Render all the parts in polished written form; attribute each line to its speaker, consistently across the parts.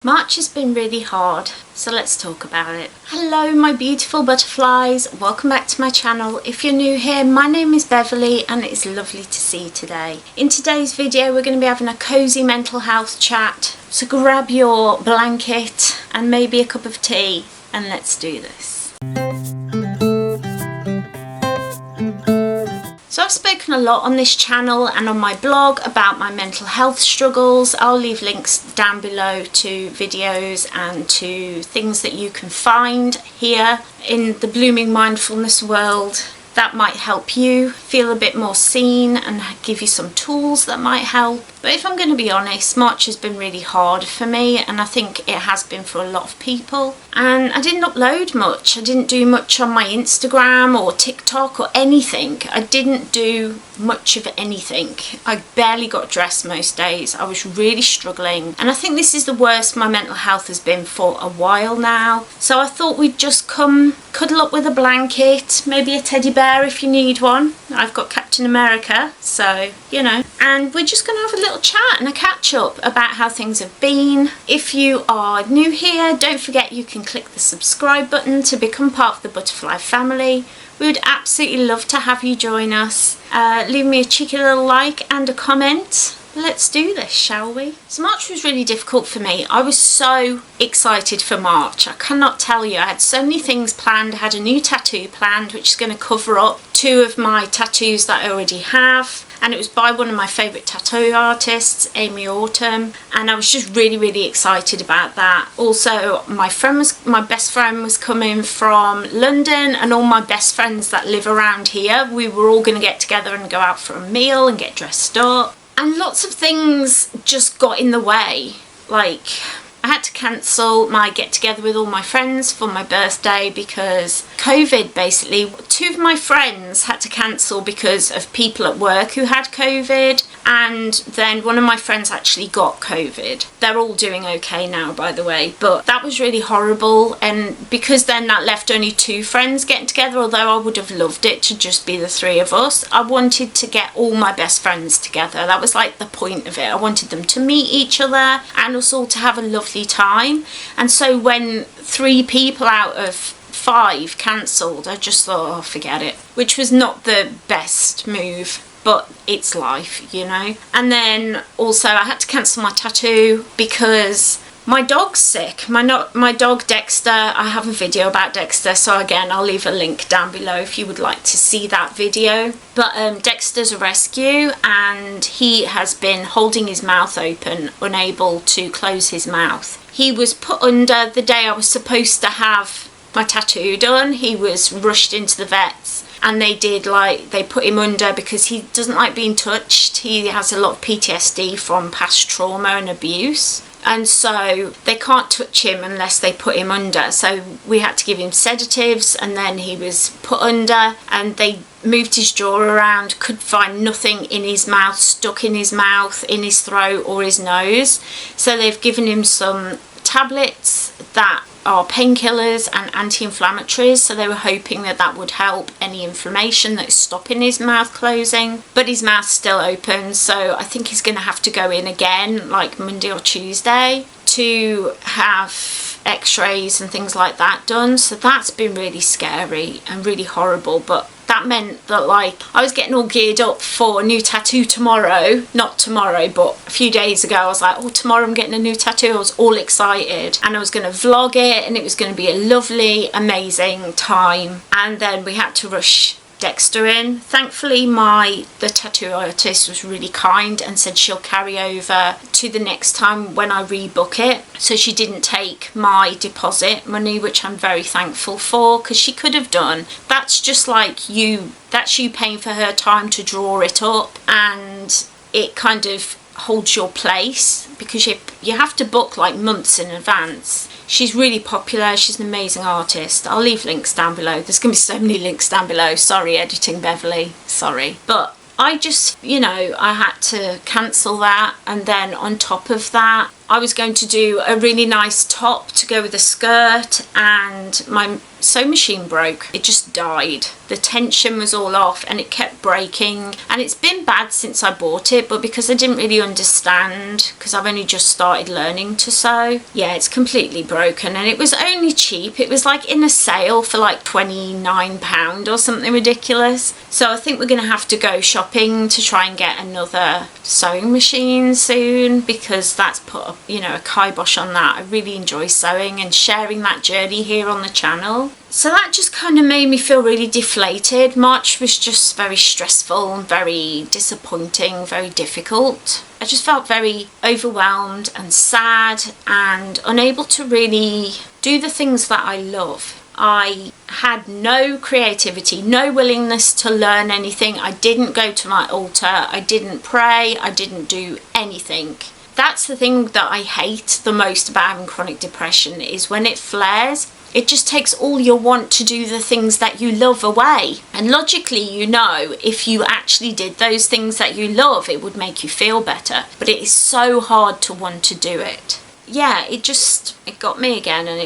Speaker 1: March has been really hard, so let's talk about it. Hello my beautiful butterflies, welcome back to my channel. If you're new here, my name is Beverley and it's lovely to see you today. In today's video we're going to be having a cosy mental health chat, so grab your blanket and maybe a cup of tea and let's do this. So I've spoken a lot on this channel and on my blog about my mental health struggles. I'll leave links down below to videos and to things that you can find here in the blooming mindfulness world that might help you feel a bit more seen and give you some tools that might help. But if I'm going to be honest, March has been really hard for me, and I think it has been for a lot of people. And I didn't upload much. I didn't do much on my Instagram or TikTok or anything. I didn't do much of anything. I barely got dressed most days. I was really struggling. And I think this is the worst my mental health has been for a while now. So I thought we'd just come cuddle up with a blanket, maybe a teddy bear if you need one. I've got Captain America, so you know. And we're just going to have a little chat and a catch up about how things have been. If you are new here, don't forget you can click the subscribe button to become part of the butterfly family. We would absolutely love to have you join us. Leave me a cheeky little like and a comment. Let's do this, shall we? So March was really difficult for me. I was so excited for March. I cannot tell you. I had so many things planned. I had a new tattoo planned, which is going to cover up 2 of my tattoos that I already have. And it was by one of my favourite tattoo artists, Amy Autumn, and I was just really excited about that. Also, my best friend was coming from London, and all my best friends that live around here, we were all going to get together and go out for a meal and get dressed up. And lots of things just got in the way. Like, I had to cancel my get together with all my friends for my birthday because COVID basically. 2 of my friends had to cancel because of people at work who had COVID, and then one of my friends actually got COVID. They're all doing okay now, by the way, but that was really horrible. And because then that left only 2 friends getting together, although I would have loved it to just be the 3 of us, I wanted to get all my best friends together. That was like the point of it. I wanted them to meet each other and us all to have a lovely time. And so when 3 people out of 5 cancelled, I just thought, oh, forget it, which was not the best move, but it's life, you know. And then also I had to cancel my tattoo because my dog's sick. My dog Dexter, I have a video about Dexter, so again I'll leave a link down below if you would like to see that video. But Dexter's a rescue and he has been holding his mouth open, unable to close his mouth. He was put under the day I was supposed to have my tattoo done. He was rushed into the vets and they put him under because he doesn't like being touched. He has a lot of PTSD from past trauma and abuse, and so they can't touch him unless they put him under. So we had to give him sedatives, and then he was put under and they moved his jaw around, could find nothing in his mouth, stuck in his mouth, in his throat or his nose. So they've given him some tablets that are painkillers and anti-inflammatories, so they were hoping that that would help any inflammation that's stopping his mouth closing. But his mouth's still open, so I think he's going to have to go in again like Monday or Tuesday to have x-rays and things like that done. So that's been really scary and really horrible, but that meant that like I was getting all geared up for a new tattoo tomorrow. Not tomorrow, but a few days ago I was like, oh, tomorrow I'm getting a new tattoo. I was all excited and I was going to vlog it and it was going to be a lovely, amazing time. And then we had to rush Dexter in. Thankfully the tattoo artist was really kind and said she'll carry over to the next time when I rebook it, so she didn't take my deposit money, which I'm very thankful for, because she could have done. That's just like that's you paying for her time to draw it up, and it kind of holds your place because you have to book like months in advance. She's really popular. She's an amazing artist. I'll leave links down below. There's going to be so many links down below. Sorry, editing Beverley. Sorry. But I just, you know, I had to cancel that. And then on top of that, I was going to do a really nice top to go with a skirt, and my sewing machine broke. It just died. The tension was all off and it kept breaking, and it's been bad since I bought it, but because I didn't really understand, because I've only just started learning to sew, yeah, it's completely broken. And it was only cheap. It was like in a sale for like £29 or something ridiculous. So I think we're going to have to go shopping to try and get another sewing machine soon, because that's put a, you know, a kibosh on that. I really enjoy sewing and sharing that journey here on the channel. So that just kind of made me feel really deflated. March was just very stressful and very disappointing, very difficult. I just felt very overwhelmed and sad and unable to really do the things that I love. I had no creativity, no willingness to learn anything. I didn't go to my altar. I didn't pray. I didn't do anything. That's the thing that I hate the most about having chronic depression, is when it flares. It just takes all your want to do the things that you love away. And logically, you know, if you actually did those things that you love, it would make you feel better. But it is so hard to want to do it. Yeah, it got me again, and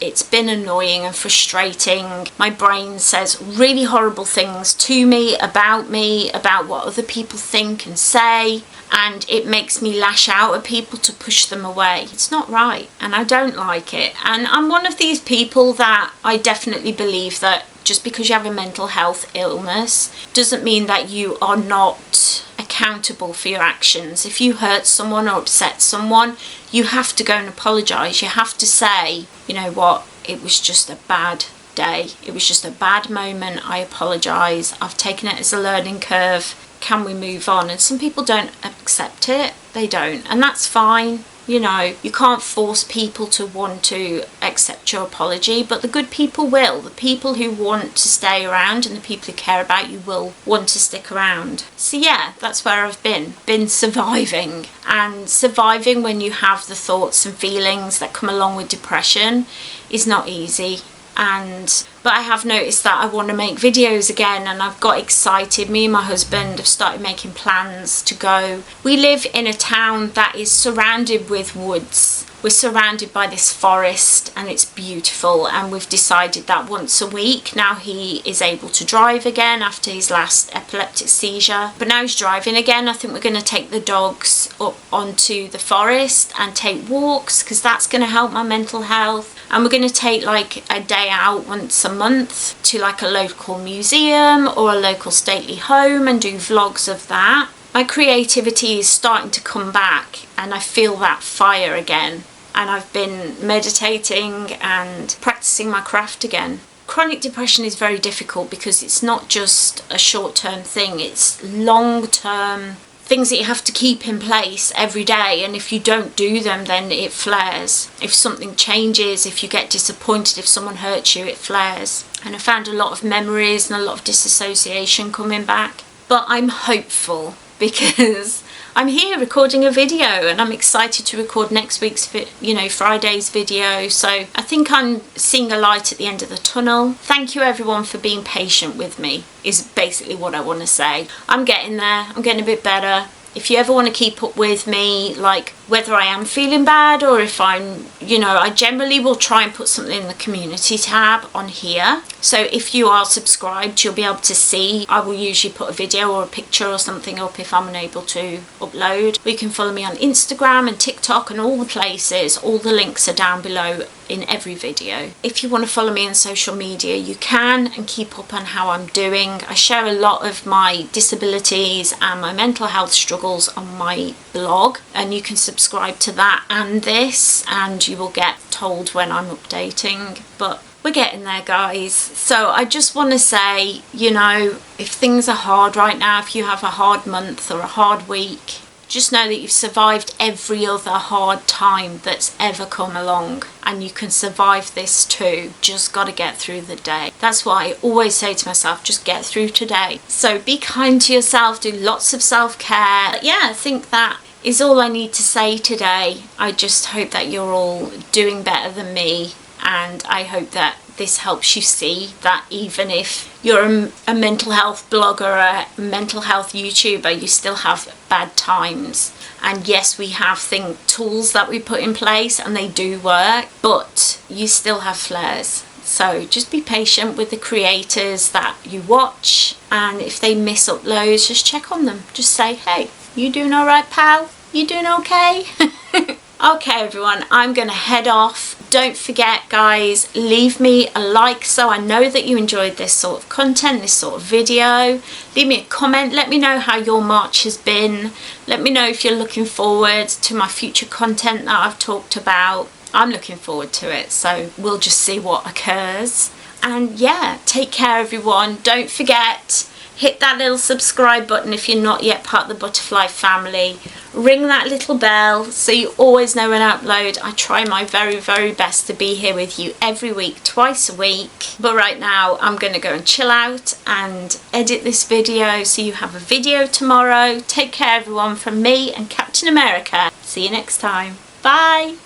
Speaker 1: it's been annoying and frustrating. My brain says really horrible things to me, about what other people think and say, and it makes me lash out at people to push them away. It's not right, and I don't like it. And I'm one of these people that I definitely believe that just because you have a mental health illness doesn't mean that you are not accountable for your actions. If you hurt someone or upset someone, you have to go and apologise. You have to say, you know what, it was just a bad day. It was just a bad moment. I apologise. I've taken it as a learning curve. Can we move on? And some people don't accept it. They don't. And that's fine. You know, you can't force people to want to accept your apology, but the good people will. The people who want to stay around and the people who care about you will want to stick around. So yeah, that's where I've been surviving. And surviving when you have the thoughts and feelings that come along with depression is not easy. But I have noticed that I want to make videos again, and I've got excited. Me and my husband have started making plans to go. We live in a town that is surrounded with woods. We're surrounded by this forest and it's beautiful, and we've decided that once a week, now he is able to drive again after his last epileptic seizure, but now he's driving again, I think we're going to take the dogs up onto the forest and take walks, because that's going to help my mental health. And we're going to take like a day out once a month to like a local museum or a local stately home and do vlogs of that. My creativity is starting to come back, and I feel that fire again. And I've been meditating and practicing my craft again. Chronic depression is very difficult because it's not just a short-term thing, it's long-term things that you have to keep in place every day, and if you don't do them, then it flares. If something changes, if you get disappointed, if someone hurts you, it flares. And I found a lot of memories and a lot of disassociation coming back. But I'm hopeful, because I'm here recording a video, and I'm excited to record next week's Friday's video. So I think I'm seeing a light at the end of the tunnel. Thank you everyone for being patient with me, is basically what I want to say. I'm getting there. I'm getting a bit better. If you ever want to keep up with me, like whether I am feeling bad or if I'm, I generally will try and put something in the community tab on here. So if you are subscribed, you'll be able to see. I will usually put a video or a picture or something up if I'm unable to upload. Or you can follow me on Instagram and TikTok and all the places. All the links are down below in every video. If you want to follow me on social media, you can, and keep up on how I'm doing. I share a lot of my disabilities and my mental health struggles on my blog, and you can subscribe to that and this, and you will get told when I'm updating. But we're getting there, guys. So I just want to say, if things are hard right now, if you have a hard month or a hard week, just know that you've survived every other hard time that's ever come along, and you can survive this too. Just got to get through the day. That's what I always say to myself, just get through today. So be kind to yourself, do lots of self-care. Yeah, I think that is all I need to say today. I just hope that you're all doing better than me, and I hope that this helps you see that even if you're a mental health blogger, a mental health YouTuber, you still have bad times. And yes, we have tools that we put in place and they do work, but you still have flares. So just be patient with the creators that you watch, and if they miss uploads, just check on them. Just say, hey, you doing all right, pal? You doing okay? Okay everyone, I'm gonna head off. Don't forget guys, leave me a like so I know that you enjoyed this sort of content, this sort of video. Leave me a comment, let me know how your March has been. Let me know if you're looking forward to my future content that I've talked about. I'm looking forward to it, so we'll just see what occurs. And yeah, take care everyone. Don't forget, hit that little subscribe button if you're not yet part of the butterfly family. Ring that little bell so you always know when I upload. I try my very, very best to be here with you every week, twice a week. But right now I'm going to go and chill out and edit this video so you have a video tomorrow. Take care everyone from me and Captain America. See you next time. Bye.